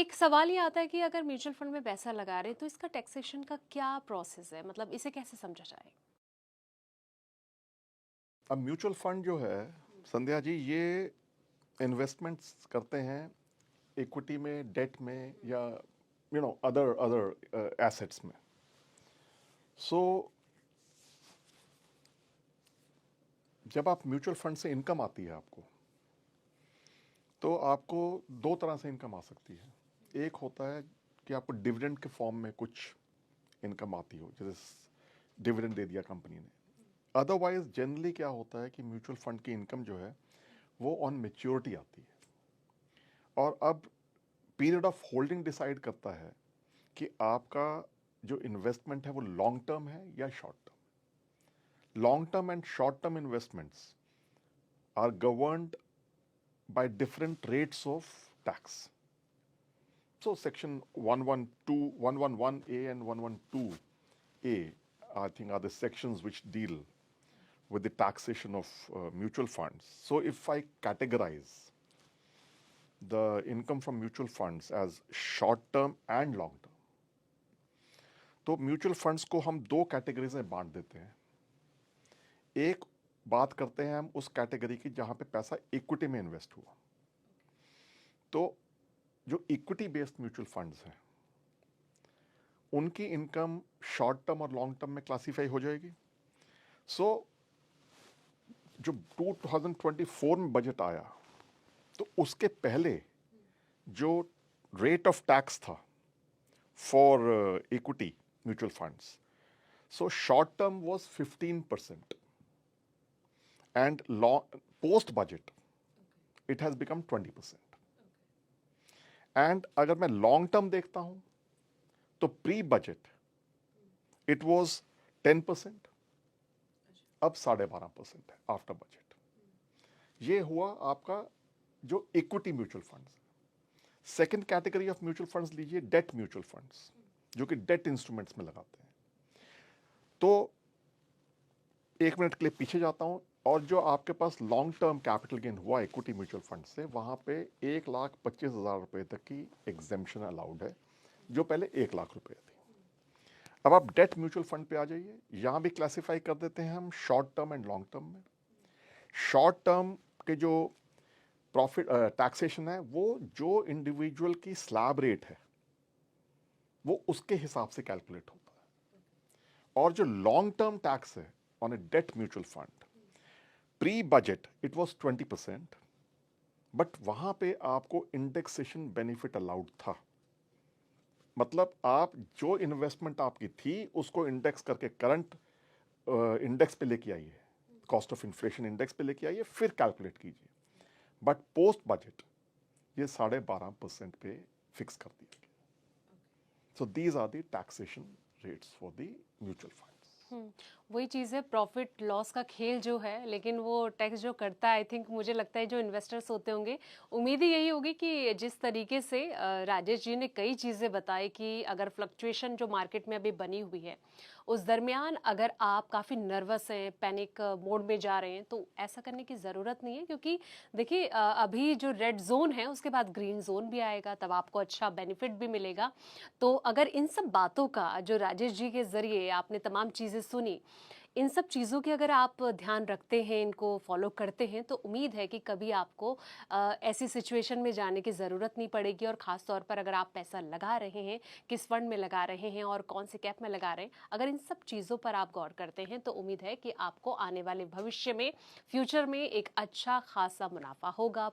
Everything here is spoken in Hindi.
एक सवाल ये आता है कि अगर म्यूचुअल फंड में पैसा लगा रहे हैं तो इसका टैक्सेशन का क्या प्रोसेस है, मतलब इसे कैसे समझा जाए? अब म्यूचुअल फंड जो है संध्या जी, ये इन्वेस्टमेंट्स करते हैं इक्विटी में, डेट में, या अदर अदर एसेट्स में। सो जब आप म्यूचुअल फंड से इनकम आती है आपको, तो आपको दो तरह से इनकम आ सकती है। एक होता है कि आपको डिविडेंड के फॉर्म में कुछ इनकम आती हो, जैसे डिविडेंड दे दिया कंपनी ने। अदरवाइज जनरली क्या होता है कि म्यूचुअल फंड की इनकम जो है वो ऑन मेच्योरिटी आती है, और अब पीरियड ऑफ होल्डिंग डिसाइड करता है कि आपका जो इन्वेस्टमेंट है वो लॉन्ग टर्म है या short term. Long term and short term investments are governed by different rates of tax. So section 111A and 112A, I think, are the sections which deal with the taxation of mutual funds. So if I categorize the income from mutual funds as short term and long term, तो म्यूचुअल फंड्स को हम दो कैटेगरीज में बांट देते हैं। एक बात करते हैं हम उस कैटेगरी की जहां पे पैसा इक्विटी में इन्वेस्ट हुआ। तो जो इक्विटी बेस्ड म्यूचुअल फंड्स हैं उनकी इनकम शॉर्ट टर्म और लॉन्ग टर्म में क्लासीफाई हो जाएगी। सो जो 2024 में बजट आया तो उसके पहले जो रेट ऑफ टैक्स था for equity mutual funds, so short term was 15% and post budget it has become 20%। And अगर मैं लॉन्ग टर्म देखता हूं तो प्री बजट इट वाज 10%, अब 12.5% है आफ्टर बजट। ये हुआ आपका जो equity mutual funds. Second category of mutual funds लीजिए, डेट म्यूचुअल फंड्स, जो कि डेट इंस्ट्रूमेंट्स में लगाते हैं। तो एक मिनट के लिए पीछे जाता हूं, और जो आपके पास लॉन्ग टर्म कैपिटल गेन हुआ इक्विटी म्यूचुअल फंड से, वहां पे 1,25,000 रुपए तक की एग्जेम्पशन अलाउड है, जो पहले 1,00,000 रुपए थी। अब आप डेट म्यूचुअल फंड पे आ जाइए, यहां भी क्लासिफाई कर देते हैं हम short term and long term में। शॉर्ट टर्म के जो प्रॉफिट टैक्सेशन है वो जो इंडिविजुअल की स्लैब रेट है वो उसके हिसाब से कैलकुलेट होता है। और जो लॉन्ग टर्म टैक्स है on A debt mutual fund, pre budget it was 20%, but वहां पे आपको इंडेक्सेशन बेनिफिट अलाउड था। मतलब आप जो इन्वेस्टमेंट आपकी थी उसको इंडेक्स करके करंट इंडेक्स पे लेके आइए, कॉस्ट ऑफ इन्फ्लेशन इंडेक्स पे लेके आइए, फिर कैलकुलेट कीजिए। बट पोस्ट बजट ये 12.5% पे फिक्स कर दिया गया। So these are the taxation rates for the mutual funds. वही चीज़ है, प्रॉफिट लॉस का खेल जो है, लेकिन वो टैक्स जो करता है, आई थिंक मुझे लगता है जो इन्वेस्टर्स होते होंगे, उम्मीद ही यही होगी कि जिस तरीके से राजेश जी ने कई चीज़ें बताई कि अगर फ्लक्चुएशन जो मार्केट में अभी बनी हुई है उस दरमियान अगर आप काफ़ी नर्वस हैं, पैनिक मोड में जा रहे हैं, तो ऐसा करने की ज़रूरत नहीं है। क्योंकि देखिए अभी जो रेड जोन है उसके बाद ग्रीन जोन भी आएगा, तब आपको अच्छा बेनिफिट भी मिलेगा। तो अगर इन सब बातों का जो राजेश जी के ज़रिए आपने तमाम चीज़ें सुनी, इन सब चीज़ों की अगर आप ध्यान रखते हैं, इनको फॉलो करते हैं, तो उम्मीद है कि कभी आपको ऐसी सिचुएशन में जाने की ज़रूरत नहीं पड़ेगी। और ख़ास तौर पर अगर आप पैसा लगा रहे हैं, किस फंड में लगा रहे हैं और कौन से कैप में लगा रहे हैं, अगर इन सब चीज़ों पर आप गौर करते हैं तो उम्मीद है कि आपको आने वाले भविष्य में, फ्यूचर में एक अच्छा खासा मुनाफा होगा।